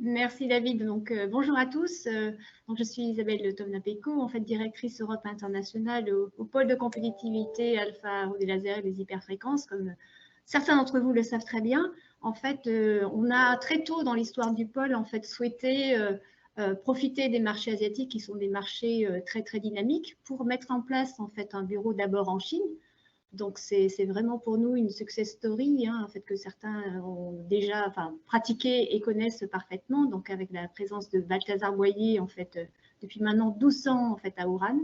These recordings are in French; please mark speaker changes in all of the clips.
Speaker 1: Merci David. Donc, bonjour à tous. Donc, je suis Isabelle Tomna-Pecot, en fait directrice Europe internationale au pôle de compétitivité alpha des lasers et des hyperfréquences, comme certains d'entre vous le savent très bien. En fait, on a très tôt dans l'histoire du pôle en fait souhaité profiter des marchés asiatiques qui sont des marchés très très dynamiques pour mettre en place en fait un bureau d'abord en Chine. Donc, c'est vraiment pour nous une success story, en fait, que certains ont déjà pratiqué et connaissent parfaitement. Donc, avec la présence de Balthazar Boyer, en fait, depuis maintenant 12 ans, en fait, à Ouran.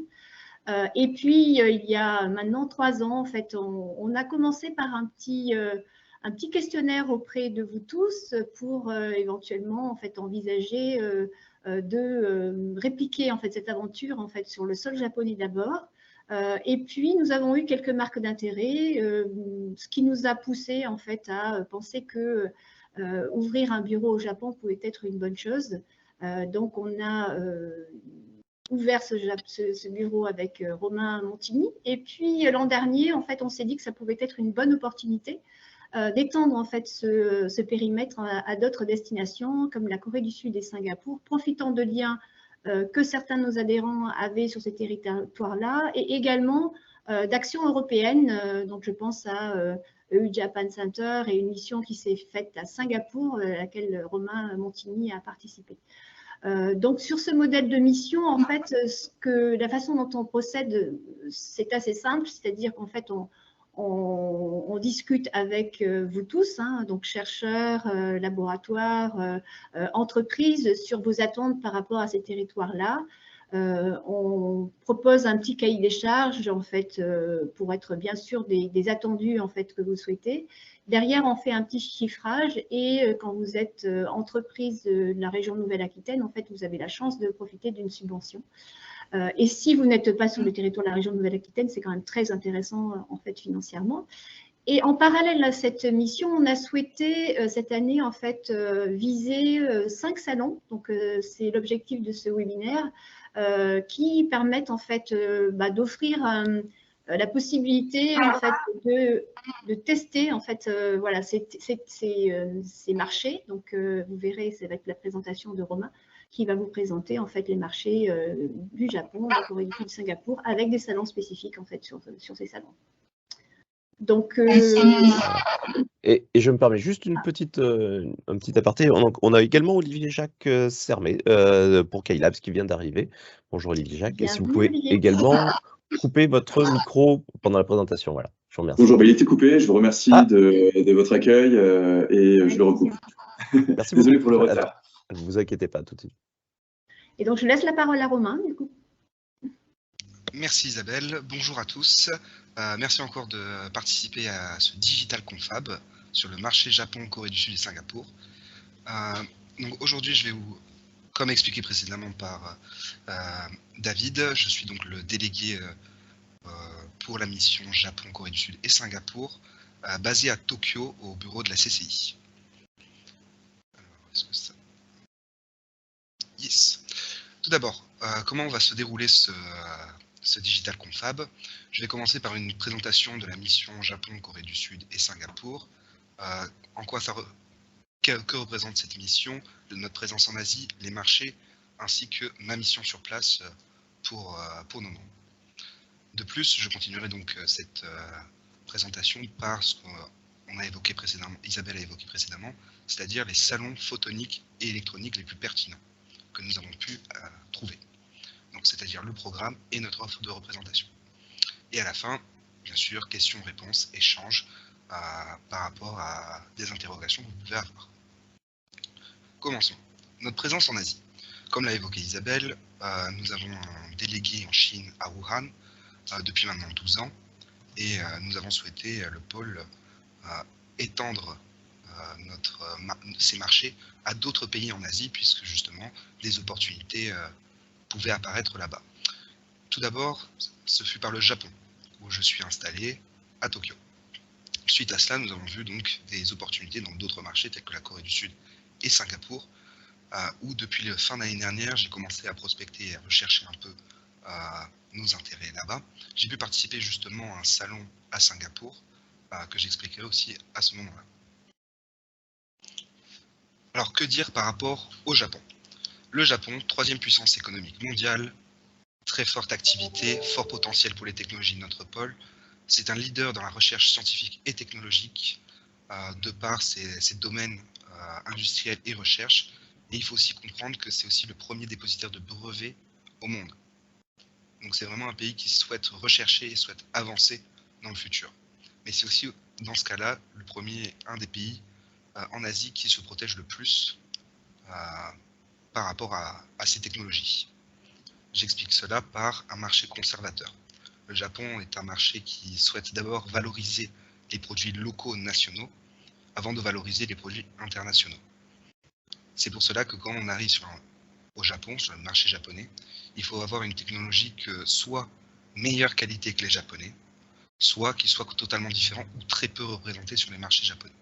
Speaker 1: Et puis, il y a maintenant 3 ans, en fait, on a commencé par un petit questionnaire auprès de vous tous pour éventuellement, en fait, envisager de répliquer, en fait, cette aventure, en fait, sur le sol japonais d'abord. Et puis, nous avons eu quelques marques d'intérêt, ce qui nous a poussé en fait à penser que ouvrir un bureau au Japon pouvait être une bonne chose. Donc, on a ouvert ce bureau avec Romain Montigny. Et puis, l'an dernier, en fait, on s'est dit que ça pouvait être une bonne opportunité d'étendre en fait ce périmètre à d'autres destinations comme la Corée du Sud et Singapour, profitant de liens que certains de nos adhérents avaient sur ces territoires-là, et également d'actions européennes. Donc, je pense à EU Japan Center et une mission qui s'est faite à Singapour, à laquelle Romain Montigny a participé. Donc, sur ce modèle de mission, en fait, la façon dont on procède, c'est assez simple, c'est-à-dire qu'en fait, on discute avec vous tous, donc chercheurs, laboratoires, entreprises, sur vos attentes par rapport à ces territoires-là. On propose un petit cahier des charges, en fait, pour être bien sûr des attendus en fait, que vous souhaitez. Derrière, on fait un petit chiffrage et quand vous êtes entreprise de la région Nouvelle-Aquitaine, en fait, vous avez la chance de profiter d'une subvention. Et si vous n'êtes pas sur le territoire de la région Nouvelle-Aquitaine, c'est quand même très intéressant en fait financièrement. Et en parallèle à cette mission, on a souhaité cette année en fait viser 5 salons. Donc c'est l'objectif de ce webinaire qui permettent en fait d'offrir la possibilité en fait de tester en fait voilà ces marchés. Donc vous verrez, c'est avec la présentation de Romain qui va vous présenter en fait les marchés du Japon, de la Corée du Sud, Singapour, avec des salons spécifiques en fait sur ces salons. Donc,
Speaker 2: et je me permets juste un petit aparté. On a également Olivier Jacques Sermet pour K-Labs qui vient d'arriver. Bonjour Olivier Jacques. Et si vous pouvez également couper votre micro pendant la présentation. Voilà, je vous remercie.
Speaker 3: Bonjour, il était coupé. Je vous remercie de votre accueil et je le recoupe.
Speaker 2: Merci
Speaker 3: Désolé
Speaker 2: beaucoup.
Speaker 3: pour le retard.
Speaker 2: Ne vous inquiétez pas, tout de suite.
Speaker 1: Et donc, je laisse la parole à Romain, du coup.
Speaker 4: Merci Isabelle, bonjour à tous. Merci encore de participer à ce Digital Confab sur le marché Japon, Corée du Sud et Singapour. Donc aujourd'hui, je vais vous, comme expliqué précédemment par David, je suis donc le délégué pour la mission Japon, Corée du Sud et Singapour, basé à Tokyo au bureau de la CCI. Alors, est-ce que ça... Yes. Tout d'abord, comment va se dérouler ce Digital Confab? Je vais commencer par une présentation de la mission Japon, Corée du Sud et Singapour. En quoi que représente cette mission, notre présence en Asie, les marchés, ainsi que ma mission sur place pour nos membres. De plus, je continuerai donc cette présentation par ce qu'on a évoqué précédemment, Isabelle a évoqué précédemment, c'est-à-dire les salons photoniques et électroniques les plus pertinents que nous avons pu trouver. Donc, c'est-à-dire le programme et notre offre de représentation. Et à la fin, bien sûr, questions-réponses, échanges par rapport à des interrogations que vous pouvez avoir. Commençons. Notre présence en Asie. Comme l'a évoqué Isabelle, nous avons un délégué en Chine à Wuhan depuis maintenant 12 ans et nous avons souhaité le pôle étendre ces marchés à d'autres pays en Asie puisque justement des opportunités pouvaient apparaître là-bas. Tout d'abord, ce fut par le Japon où je suis installé à Tokyo. Suite à cela, nous avons vu donc des opportunités dans d'autres marchés tels que la Corée du Sud et Singapour, où depuis la fin d'année dernière, j'ai commencé à prospecter et à rechercher un peu nos intérêts là-bas. J'ai pu participer justement à un salon à Singapour, que j'expliquerai aussi à ce moment-là. Alors, que dire par rapport au Japon? Le Japon, troisième puissance économique mondiale, très forte activité, fort potentiel pour les technologies de notre pôle. C'est un leader dans la recherche scientifique et technologique, de par ses domaines industriels et recherche. Et il faut aussi comprendre que c'est aussi le premier dépositaire de brevets au monde. Donc c'est vraiment un pays qui souhaite rechercher et souhaite avancer dans le futur. Mais c'est aussi, dans ce cas-là, un des pays en Asie qui se protège le plus par rapport à ces technologies. J'explique cela par un marché conservateur. Le Japon est un marché qui souhaite d'abord valoriser les produits locaux nationaux avant de valoriser les produits internationaux. C'est pour cela que quand on arrive au Japon, sur le marché japonais, il faut avoir une technologie que soit meilleure qualité que les Japonais, soit qui soit totalement différent ou très peu représenté sur les marchés japonais.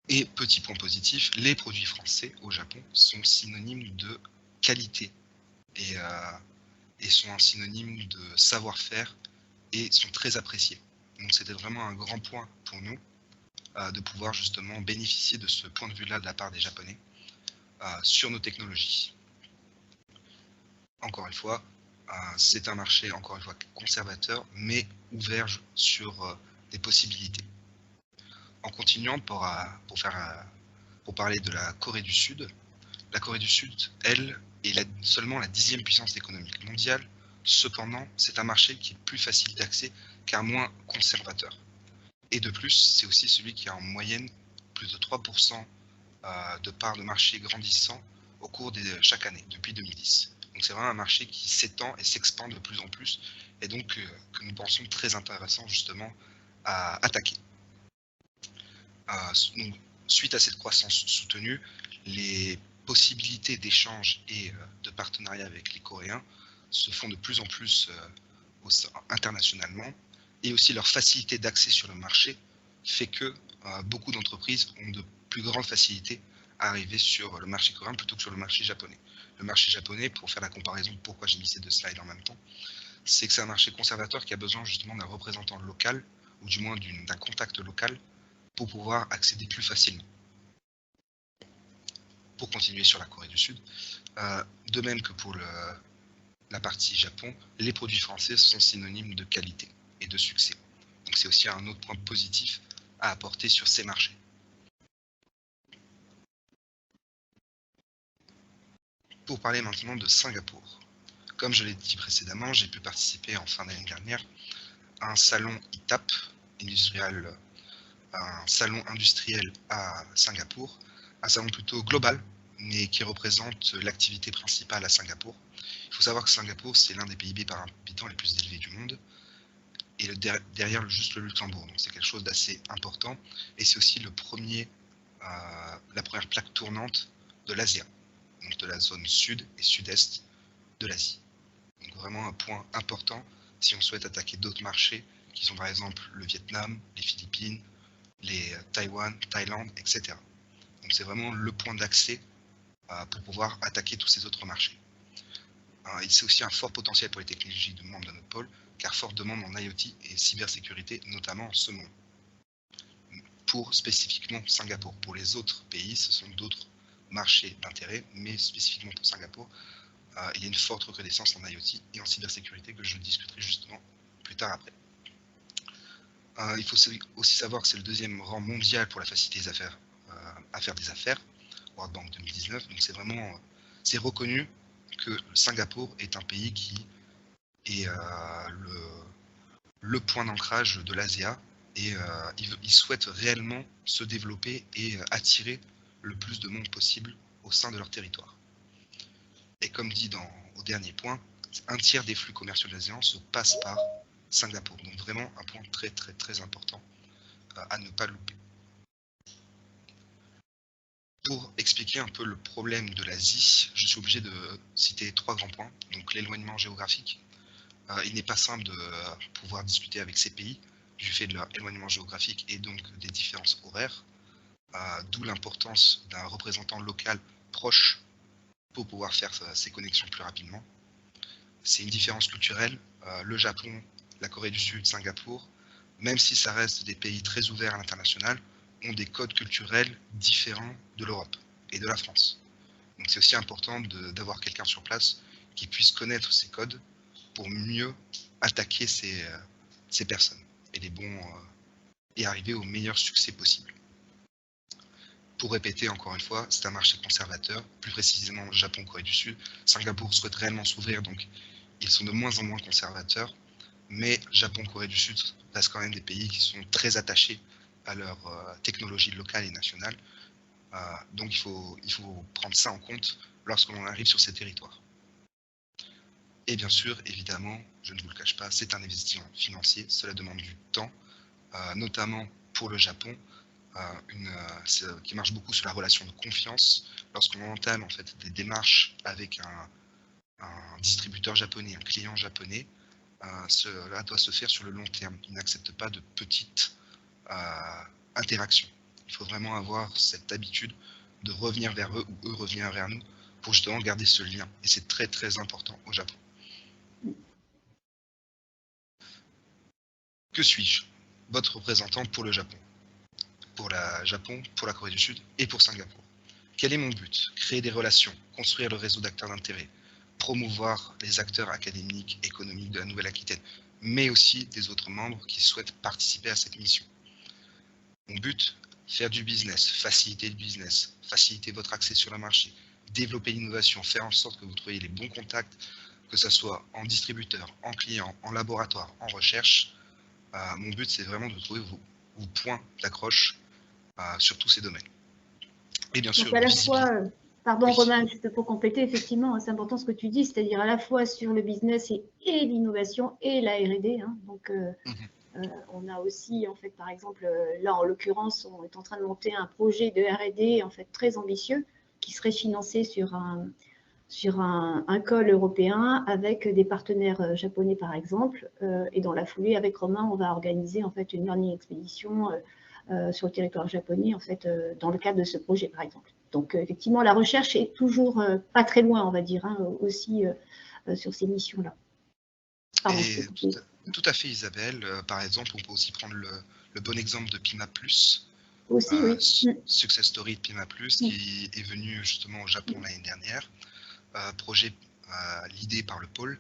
Speaker 4: Et petit point positif, les produits français au Japon sont synonymes de qualité et sont un synonyme de savoir-faire et sont très appréciés. Donc c'était vraiment un grand point pour nous de pouvoir justement bénéficier de ce point de vue-là de la part des Japonais sur nos technologies. Encore une fois, c'est un marché encore une fois conservateur, mais ouvert sur des possibilités. En continuant pour parler de la Corée du Sud, la Corée du Sud, elle, est seulement la 10e puissance économique mondiale. Cependant, c'est un marché qui est plus facile d'accès car moins conservateur. Et de plus, c'est aussi celui qui a en moyenne plus de 3% de parts de marché grandissant au cours de chaque année, depuis 2010. Donc c'est vraiment un marché qui s'étend et s'expande de plus en plus, et donc que nous pensons très intéressant justement à attaquer. Donc, suite à cette croissance soutenue, les possibilités d'échange et de partenariat avec les Coréens se font de plus en plus internationalement, et aussi leur facilité d'accès sur le marché fait que beaucoup d'entreprises ont de plus grandes facilités à arriver sur le marché coréen plutôt que sur le marché japonais. Le marché japonais, pour faire la comparaison de pourquoi j'ai mis ces deux slides en même temps, c'est que c'est un marché conservateur qui a besoin justement d'un représentant local, ou du moins d'un contact local, pour pouvoir accéder plus facilement. Pour continuer sur la Corée du Sud, de même que pour la partie Japon, les produits français sont synonymes de qualité et de succès. Donc c'est aussi un autre point positif à apporter sur ces marchés. Pour parler maintenant de Singapour. Comme je l'ai dit précédemment, j'ai pu participer en fin d'année dernière à un salon ITAP, un salon industriel à Singapour, un salon plutôt global, mais qui représente l'activité principale à Singapour. Il faut savoir que Singapour, c'est l'un des PIB par habitant les plus élevés du monde, et derrière juste le Luxembourg. Donc c'est quelque chose d'assez important, et c'est aussi la première plaque tournante de l'Asie, donc de la zone sud et sud-est de l'Asie. Donc vraiment un point important si on souhaite attaquer d'autres marchés, qui sont par exemple le Vietnam, les Philippines, les Taïwan, Thaïlande, etc. Donc c'est vraiment le point d'accès pour pouvoir attaquer tous ces autres marchés. C'est aussi un fort potentiel pour les technologies de membres de notre pôle, car forte demande en IoT et cybersécurité, notamment en ce moment. Pour spécifiquement Singapour. Pour les autres pays, ce sont d'autres marchés d'intérêt, mais spécifiquement pour Singapour, il y a une forte recrudescence en IoT et en cybersécurité que je discuterai justement plus tard après. Il faut aussi savoir que c'est le deuxième rang mondial pour la facilité des affaires, à faire des affaires, World Bank 2019, donc c'est reconnu que Singapour est un pays qui est le point d'ancrage de l'ASEA, et il souhaite réellement se développer et attirer le plus de monde possible au sein de leur territoire. Et comme dit au dernier point, un tiers des flux commerciaux de l'ASEAN se passe par Singapour. Donc vraiment un point très très très important à ne pas louper. Pour expliquer un peu le problème de l'Asie, je suis obligé de citer 3 grands points. Donc l'éloignement géographique. Il n'est pas simple de pouvoir discuter avec ces pays du fait de leur éloignement géographique et donc des différences horaires, d'où l'importance d'un représentant local proche pour pouvoir faire ces connexions plus rapidement. C'est une différence culturelle. Le Japon, la Corée du Sud, Singapour, même si ça reste des pays très ouverts à l'international, ont des codes culturels différents de l'Europe et de la France. Donc c'est aussi important d'avoir quelqu'un sur place qui puisse connaître ces codes pour mieux attaquer ces personnes et arriver au meilleur succès possible. Pour répéter encore une fois, c'est un marché conservateur, plus précisément Japon, Corée du Sud. Singapour souhaite réellement s'ouvrir, donc ils sont de moins en moins conservateurs, mais Japon, Corée du Sud restent quand même des pays qui sont très attachés à leur technologie locale et nationale. Donc il faut prendre ça en compte lorsque l'on arrive sur ces territoires. Et bien sûr, évidemment, je ne vous le cache pas, c'est un investissement financier, cela demande du temps, notamment pour le Japon, qui marche beaucoup sur la relation de confiance. Lorsqu'on entame en fait des démarches avec un distributeur japonais, un client japonais, cela doit se faire sur le long terme. Ils n'acceptent pas de petites interactions. Il faut vraiment avoir cette habitude de revenir vers eux ou eux revenir vers nous pour justement garder ce lien. Et c'est très très important au Japon. Que suis-je? Votre représentant pour le Japon. Pour la Corée du Sud et pour Singapour. Quel est mon but? Créer des relations, construire le réseau d'acteurs d'intérêt, promouvoir les acteurs académiques, économiques de la Nouvelle-Aquitaine, mais aussi des autres membres qui souhaitent participer à cette mission. Mon but, faire du business, faciliter le business, faciliter votre accès sur le marché, développer l'innovation, faire en sorte que vous trouviez les bons contacts, que ce soit en distributeur, en client, en laboratoire, en recherche. Mon but, c'est vraiment de trouver vos points d'accroche sur tous ces domaines. Et bien sûr,
Speaker 1: donc à la fois, pardon oui. Romain, juste pour compléter, effectivement, c'est important ce que tu dis, c'est-à-dire à la fois sur le business et l'innovation et la R&D. Hein, donc, on a aussi, en fait, par exemple, là, en l'occurrence, on est en train de monter un projet de R&D, en fait, très ambitieux, qui serait financé sur un call européen avec des partenaires japonais, par exemple. Et dans la foulée, avec Romain, on va organiser, en fait, une learning expédition sur le territoire japonais, en fait, dans le cadre de ce projet, par exemple. Donc, effectivement, la recherche est toujours pas très loin, on va dire, hein, aussi sur ces missions-là.
Speaker 4: Tout à fait, Isabelle. Par exemple, on peut aussi prendre le bon exemple de Pima+.
Speaker 1: Aussi, oui.
Speaker 4: Success story de Pima+, qui est venu justement au Japon l'année dernière. Projet l'idée par le pôle,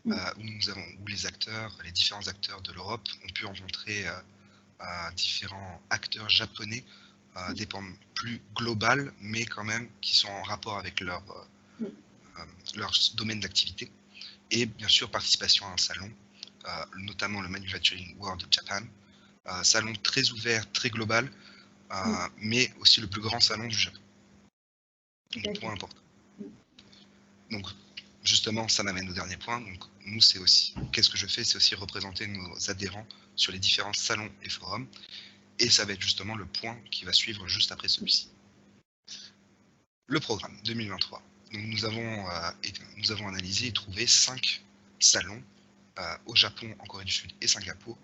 Speaker 4: où les différents acteurs de l'Europe ont pu rencontrer différents acteurs japonais, des pans plus globales, mais quand même qui sont en rapport avec leur domaine d'activité. Et bien sûr, participation à un salon, notamment le Manufacturing World Japan, salon très ouvert, très global, mais aussi le plus grand salon du Japon. Donc, point important. Donc, justement, ça m'amène au dernier point. Donc, nous, c'est aussi, qu'est-ce que je fais? C'est aussi représenter nos adhérents sur les différents salons et forums. Et ça va être justement le point qui va suivre juste après celui-ci. Le programme 2023. Donc, nous avons analysé et trouvé 5 salons au Japon, en Corée du Sud et Singapour.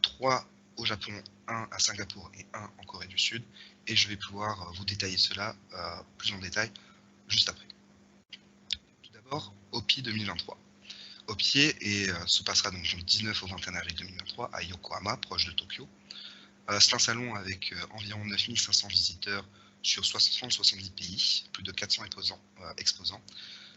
Speaker 4: 3 au Japon, 1 à Singapour et 1 en Corée du Sud. Et je vais pouvoir vous détailler cela plus en détail juste après. D'abord, OPI 2023. OPI se passera donc du 19 au 21 avril 2023 à Yokohama, proche de Tokyo. C'est un salon avec environ 9500 visiteurs sur 170 pays, plus de 400 exposants.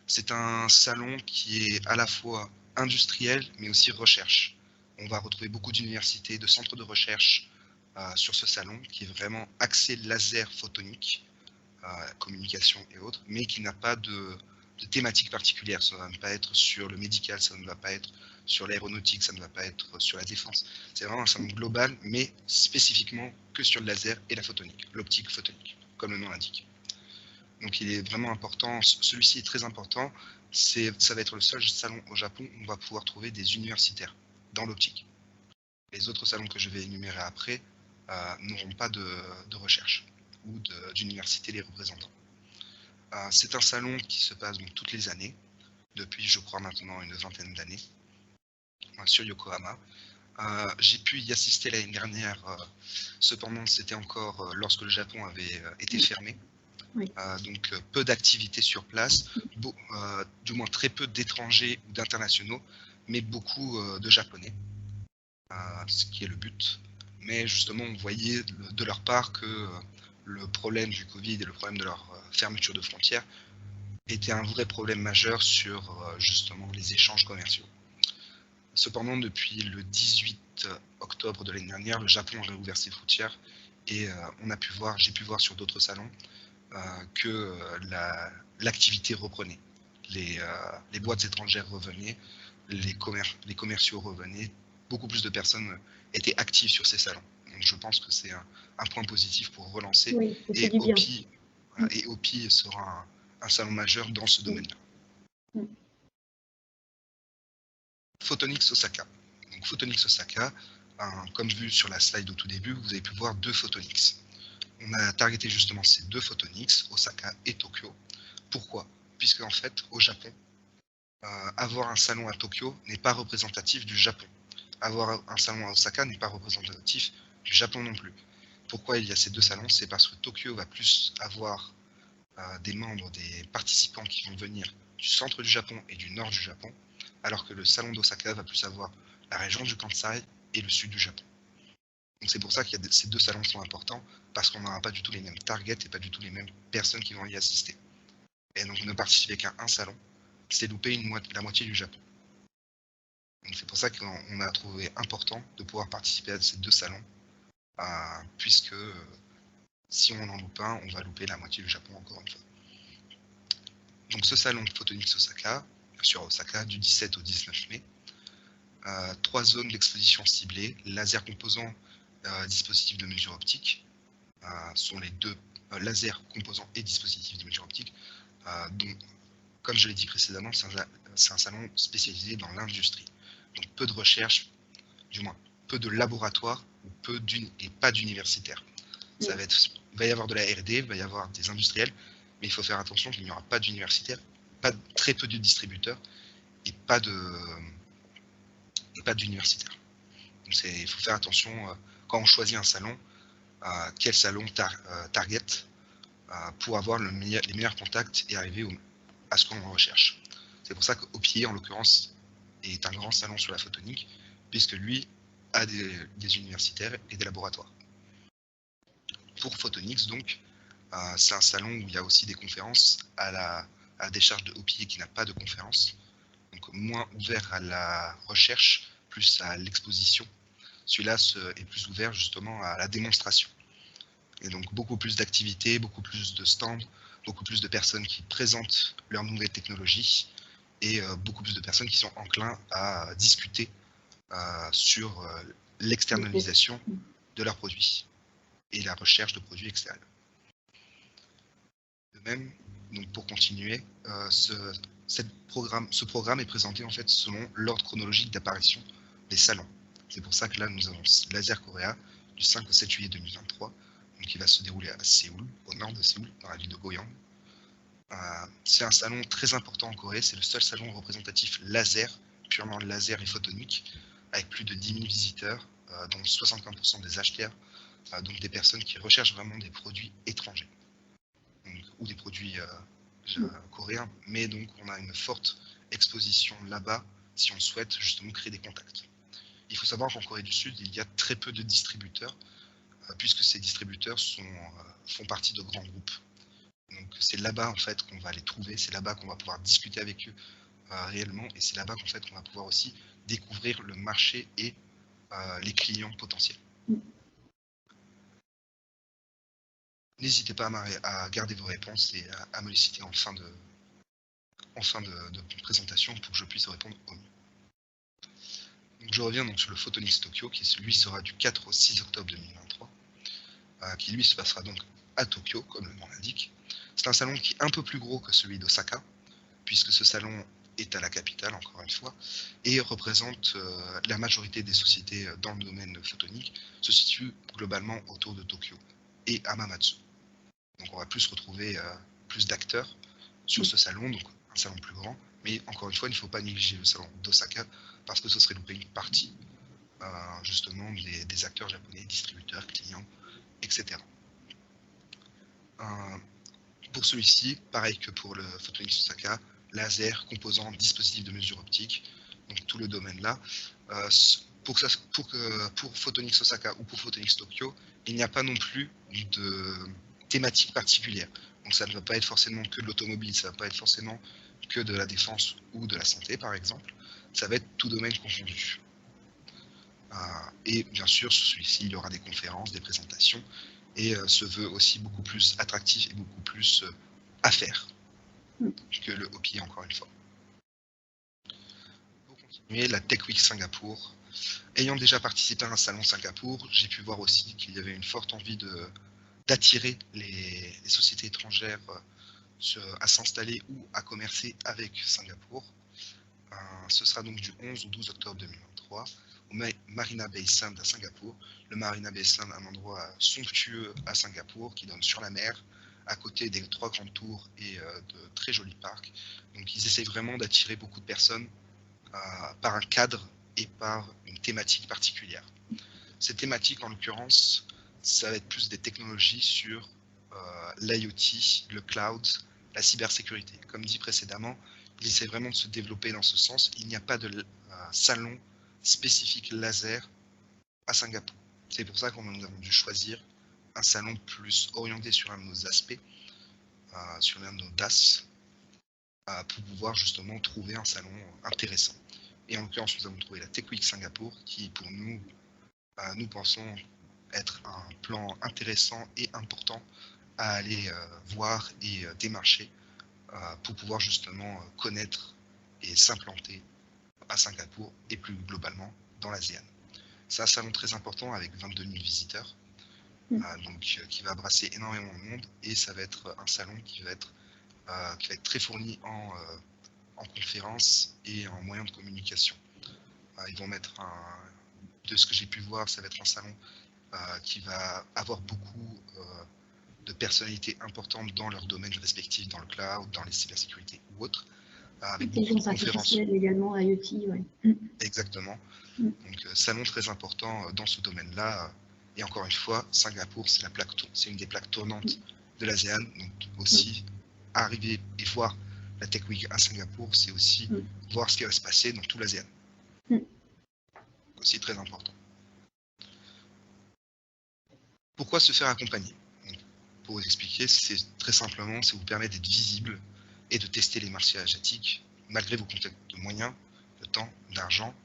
Speaker 4: C'est un salon qui est à la fois industriel, mais aussi recherche. On va retrouver beaucoup d'universités, de centres de recherche sur ce salon, qui est vraiment axé laser photonique, communication et autres, mais qui n'a pas de thématique particulière. Ça ne va pas être sur le médical, ça ne va pas être sur l'aéronautique, ça ne va pas être sur la défense. C'est vraiment un salon global, mais spécifiquement que sur le laser et la photonique, l'optique photonique, comme le nom l'indique. Donc il est vraiment important, celui-ci est très important, ça va être le seul salon au Japon où on va pouvoir trouver des universitaires dans l'optique. Les autres salons que je vais énumérer après n'auront pas de recherche ou d'université les représentants. C'est un salon qui se passe donc toutes les années, depuis je crois maintenant une vingtaine d'années, sur Yokohama. J'ai pu y assister l'année dernière, cependant c'était encore lorsque le Japon avait été fermé. Oui. Donc peu d'activités sur place, du moins très peu d'étrangers ou d'internationaux, mais beaucoup de Japonais, ce qui est le but. mais justement on voyait de leur part que le problème du Covid et le problème de leur fermeture de frontières était un vrai problème majeur sur justement les échanges commerciaux. Cependant, depuis le 18 octobre de l'année dernière, le Japon a réouvert ses frontières et j'ai pu voir sur d'autres salons que l'activité reprenait. Les boîtes étrangères revenaient, les commerciaux revenaient, beaucoup plus de personnes étaient actives sur ces salons. Donc je pense que c'est un point positif pour relancer.
Speaker 1: Oui,
Speaker 4: et OPI sera un salon majeur dans ce domaine-là. Photonics Osaka. Donc Photonics Osaka, comme vu sur la slide au tout début, vous avez pu voir 2 Photonics. On a targeté justement ces 2 Photonics, Osaka et Tokyo. Pourquoi? Puisque en fait, au Japon, avoir un salon à Tokyo n'est pas représentatif du Japon. Avoir un salon à Osaka n'est pas représentatif du Japon non plus. Pourquoi il y a ces 2 salons? C'est parce que Tokyo va plus avoir des membres, des participants qui vont venir du centre du Japon et du nord du Japon, alors que le salon d'Osaka va plus avoir la région du Kansai et le sud du Japon. Donc c'est pour ça que ces 2 salons sont importants, parce qu'on n'aura pas du tout les mêmes targets et pas du tout les mêmes personnes qui vont y assister. Et donc ne participer qu'à un salon, c'est louper la moitié du Japon. Donc c'est pour ça qu'on a trouvé important de pouvoir participer à ces 2 salons, puisque si on en loupe un, on va louper la moitié du Japon encore une fois. Donc ce salon Photonics Osaka, sur Osaka, du 17 au 19 mai, 3 zones d'exposition ciblées, laser composant, dispositifs de mesure optique, sont les 2 lasers composants et dispositifs de mesure optique, dont, comme je l'ai dit précédemment, c'est un salon spécialisé dans l'industrie. Donc peu de recherche, du moins peu de laboratoires et pas d'universitaires. Il va y avoir de la R&D, il va y avoir des industriels, mais il faut faire attention qu'il n'y aura pas d'universitaires, très peu de distributeurs et pas d'universitaires. Donc il faut faire attention quand on choisit un salon, quel salon target pour avoir les meilleurs contacts et arriver à ce qu'on recherche. C'est pour ça qu'OPI, en l'occurrence, est un grand salon sur la photonique, puisque lui a des universitaires et des laboratoires. Pour Photonics, donc, c'est un salon où il y a aussi des conférences à la décharge de OPI qui n'a pas de conférence, donc moins ouvert à la recherche, plus à l'exposition. Celui-là est plus ouvert justement à la démonstration. Et donc beaucoup plus d'activités, beaucoup plus de stands, beaucoup plus de personnes qui présentent leurs nouvelles technologies et beaucoup plus de personnes qui sont enclins à discuter sur l'externalisation de leurs produits et la recherche de produits externes. De même, donc pour continuer, ce programme est présenté en fait selon l'ordre chronologique d'apparition des salons. C'est pour ça que là nous avons Laser Korea du 5 au 7 juillet 2023, donc qui va se dérouler à Séoul, au nord de Séoul, dans la ville de Goyang. C'est un salon très important en Corée, c'est le seul salon représentatif laser, purement laser et photonique, avec plus de 10 000 visiteurs, dont 65% des acheteurs, donc des personnes qui recherchent vraiment des produits étrangers, donc, ou des produits coréens, mais donc on a une forte exposition là-bas si on souhaite justement créer des contacts. Il faut savoir qu'en Corée du Sud, il y a très peu de distributeurs, puisque ces distributeurs font partie de grands groupes. Donc c'est là-bas en fait qu'on va les trouver, c'est là-bas qu'on va pouvoir discuter avec eux réellement, et c'est là-bas qu'en fait qu'on va pouvoir aussi découvrir le marché et les clients potentiels. N'hésitez pas à garder vos réponses et à me les citer en fin de présentation pour que je puisse répondre au mieux. Donc je reviens donc sur le Photonics Tokyo, qui lui sera du 4 au 6 octobre 2023, qui lui se passera donc à Tokyo, comme le nom l'indique. C'est un salon qui est un peu plus gros que celui d'Osaka, puisque ce salon est à la capitale, encore une fois, et représente la majorité des sociétés dans le domaine photonique, se situe globalement autour de Tokyo et Hamamatsu. Donc on va plus retrouver plus d'acteurs sur ce salon, donc un salon plus grand, mais encore une fois, il ne faut pas négliger le salon d'Osaka, parce que ce serait louper une partie justement des acteurs japonais, distributeurs, clients, etc. Pour celui-ci, pareil que pour le Photonics Osaka, laser, composants, dispositifs de mesure optique, donc tout le domaine là. pour Photonics Osaka ou pour Photonics Tokyo, il n'y a pas non plus de thématique particulière. Donc ça ne va pas être forcément que de l'automobile, ça ne va pas être forcément que de la défense ou de la santé, par exemple. Ça va être tout domaine confondu. Et bien sûr, sur celui-ci, il y aura des conférences, des présentations, et se veut aussi beaucoup plus attractif et beaucoup plus à faire que le hockey, encore une fois. Pour continuer, la Tech Week Singapour. Ayant déjà participé à un salon Singapour, j'ai pu voir aussi qu'il y avait une forte envie d'attirer les sociétés étrangères à s'installer ou à commercer avec Singapour. Ce sera donc du 11 au 12 octobre 2023 au Marina Bay Sands à Singapour. Le Marina Bay Sands, un endroit somptueux à Singapour qui donne sur la mer, à côté des 3 grandes tours et de très jolis parcs. Donc ils essayent vraiment d'attirer beaucoup de personnes par un cadre et par une thématique particulière. Cette thématique, en l'occurrence, ça va être plus des technologies sur l'IoT, le cloud, la cybersécurité. Comme dit précédemment, ils essaient vraiment de se développer dans ce sens. Il n'y a pas de salon spécifique laser à Singapour. C'est pour ça que nous avons dû choisir un salon plus orienté sur un de nos aspects, sur l'un de nos DAS, pour pouvoir justement trouver un salon intéressant. Et en l'occurrence, nous avons trouvé la Tech Week Singapour, qui pour nous, nous pensons être un plan intéressant et important à aller voir et démarcher pour pouvoir justement connaître et s'implanter à Singapour et plus globalement dans l'ASEAN. C'est un salon très important avec 22 000 visiteurs, donc qui va brasser énormément de monde, et ça va être un salon qui va être très fourni en conférences et en moyens de communication. Ils vont mettre de ce que j'ai pu voir, ça va être un salon qui va avoir beaucoup de personnalités importantes dans leurs domaines respectifs, dans le cloud, dans les cybersécurités ou autres, avec beaucoup de conférences.
Speaker 1: Également, IoT, ouais.
Speaker 4: Exactement. Donc, salon très important dans ce domaine-là. Et encore une fois, Singapour, c'est une des plaques tournantes de l'ASEAN. Donc, aussi, arriver et voir la Tech Week à Singapour, c'est aussi voir ce qui va se passer dans tout l'ASEAN. Aussi très important. Pourquoi se faire accompagner? Donc, pour vous expliquer, c'est très simplement, ça vous permet d'être visible et de tester les marchés asiatiques, malgré vos contraintes de moyens, de temps, d'argent,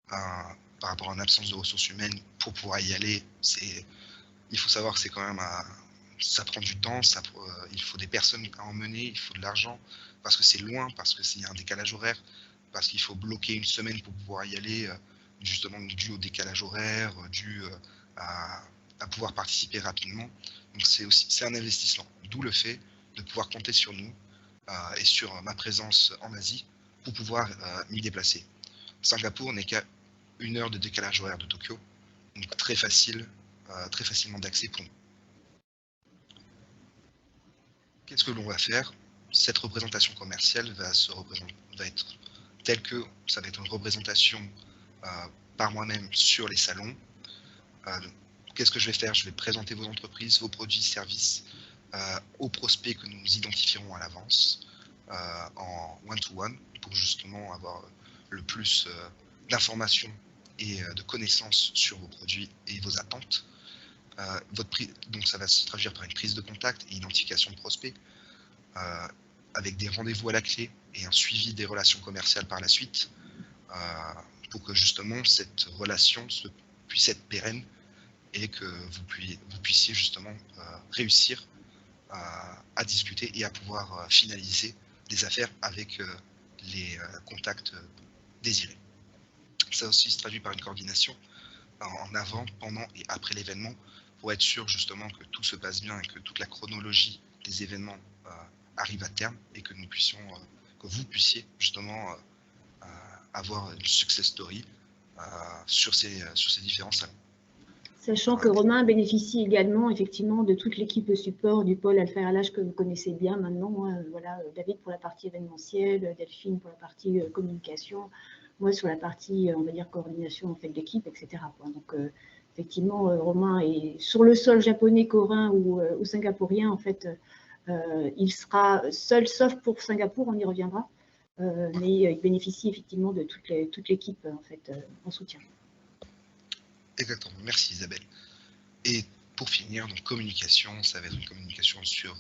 Speaker 4: par rapport à une absence de ressources humaines pour pouvoir y aller. Il faut savoir que c'est quand même ça prend du temps, il faut des personnes à emmener, il faut de l'argent, parce que c'est loin, parce qu'il y a un décalage horaire, parce qu'il faut bloquer une semaine pour pouvoir y aller, justement dû au décalage horaire, dû à pouvoir participer rapidement. Donc c'est un investissement, d'où le fait de pouvoir compter sur nous et sur ma présence en Asie pour pouvoir m'y déplacer. Singapour n'est qu'à 1 heure de décalage horaire de Tokyo, donc très facilement d'accès pour nous. Qu'est-ce que l'on va faire? Cette représentation commerciale va être telle que ça va être une représentation par moi-même sur les salons. Qu'est-ce que je vais faire? Je vais présenter vos entreprises, vos produits, services aux prospects que nous identifierons à l'avance en one-to-one pour justement avoir le plus d'informations et de connaissances sur vos produits et vos attentes. Donc ça va se traduire par une prise de contact et identification de prospects avec des rendez-vous à la clé et un suivi des relations commerciales par la suite pour que justement cette relation puisse être pérenne et que vous puissiez justement réussir à discuter et à pouvoir finaliser des affaires avec les contacts désirés. Ça aussi se traduit par une coordination en avant, pendant et après l'événement pour être sûr justement que tout se passe bien et que toute la chronologie des événements arrive à terme et que vous puissiez justement avoir une success story sur ces différents salons.
Speaker 1: Sachant que Romain bénéficie également effectivement de toute l'équipe support du pôle Alpha RH que vous connaissez bien maintenant. Voilà, David pour la partie événementielle, Delphine pour la partie communication, moi sur la partie, on va dire, coordination en fait, d'équipe, etc. Donc effectivement, Romain est sur le sol japonais, coréen ou singapourien, en fait, il sera seul, sauf pour Singapour, on y reviendra, mais il bénéficie effectivement de toute l'équipe en fait, en soutien.
Speaker 4: Exactement, merci Isabelle. Et pour finir, donc communication, ça va être une communication sur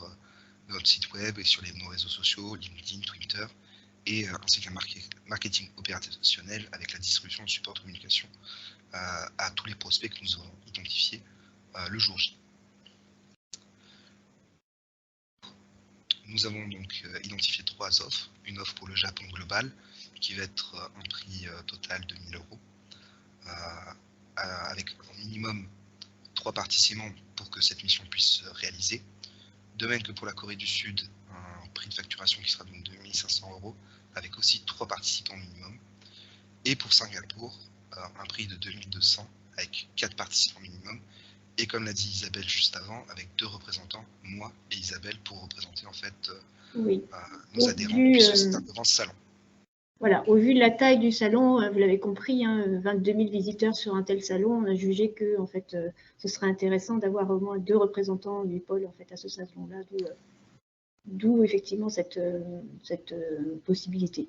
Speaker 4: notre site web et sur nos réseaux sociaux, LinkedIn, Twitter, et ainsi qu'un marketing opérationnel avec la distribution de support de communication à tous les prospects que nous aurons identifiés le jour J. Nous avons donc identifié 3 offres. Une offre pour le Japon global, qui va être un prix total de 1 000 €, avec au minimum 3 participants pour que cette mission puisse se réaliser. De même que pour la Corée du Sud, un prix de facturation qui sera donc de 1 500 €, avec aussi 3 participants minimum. Et pour Singapour, un prix de 2 200 avec 4 participants minimum. Et comme l'a dit Isabelle juste avant, avec 2 représentants, moi et Isabelle, pour représenter en fait nos adhérents, puisque c'est un grand salon.
Speaker 1: Voilà, au vu de la taille du salon, vous l'avez compris, 22 000 visiteurs sur un tel salon, on a jugé que en fait, ce serait intéressant d'avoir au moins 2 représentants du pôle en fait, à ce salon-là, d'où effectivement cette possibilité.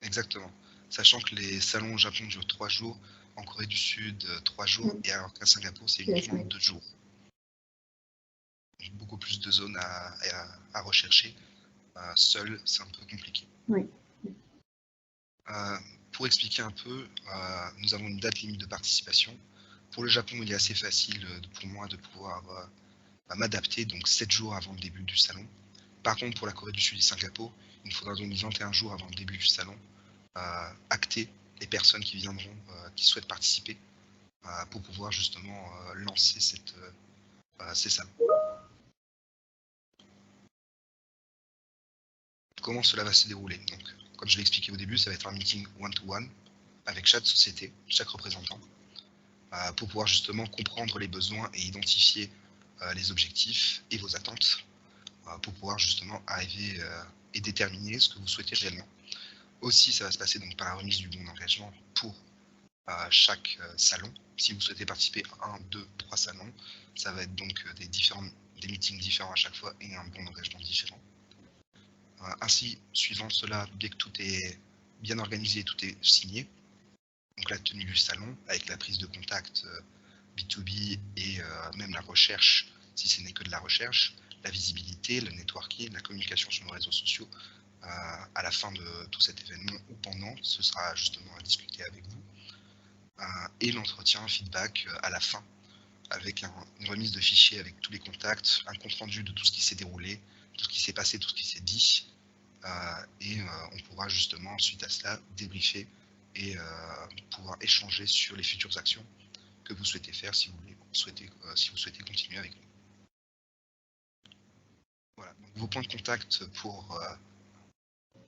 Speaker 4: Exactement, sachant que les salons au Japon durent 3 jours, en Corée du Sud 3 jours, et alors qu'à Singapour c'est uniquement 2 jours. Donc, beaucoup plus de zones à rechercher. Seul, c'est un peu compliqué.
Speaker 1: Oui.
Speaker 4: Pour expliquer un peu, nous avons une date limite de participation. Pour le Japon, il est assez facile pour moi de pouvoir m'adapter, donc 7 jours avant le début du salon. Par contre, pour la Corée du Sud et Singapour, il nous faudra donc 21 jours avant le début du salon acter les personnes qui viendront, qui souhaitent participer, pour pouvoir justement lancer ces salons. Comment cela va se dérouler? Donc, comme je l'ai expliqué au début, ça va être un meeting one-to-one avec chaque société, chaque représentant, pour pouvoir justement comprendre les besoins et identifier les objectifs et vos attentes, pour pouvoir justement arriver et déterminer ce que vous souhaitez réellement. Aussi, ça va se passer donc par la remise du bon d'engagement pour chaque salon. Si vous souhaitez participer à 1, 2, 3 salons, ça va être donc des meetings différents à chaque fois et un bon d'engagement différent. Ainsi, suivant cela, dès que tout est bien organisé, tout est signé, donc la tenue du salon, avec la prise de contact B2B et même la recherche, si ce n'est que de la recherche, la visibilité, le networking, la communication sur nos réseaux sociaux, à la fin de tout cet événement ou pendant, ce sera justement à discuter avec vous, et l'entretien, feedback à la fin, avec une remise de fichiers avec tous les contacts, un compte rendu de tout ce qui s'est déroulé, tout ce qui s'est passé, tout ce qui s'est dit, et on pourra justement, suite à cela, débriefer et pouvoir échanger sur les futures actions que vous souhaitez faire si vous souhaitez continuer avec nous. Voilà, donc vos points de contact pour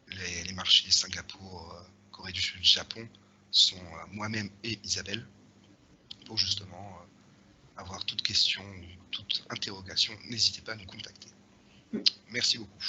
Speaker 4: les marchés Singapour, Corée du Sud, Japon sont moi-même et Isabelle, pour justement avoir toute question ou toute interrogation, n'hésitez pas à nous contacter. Merci beaucoup.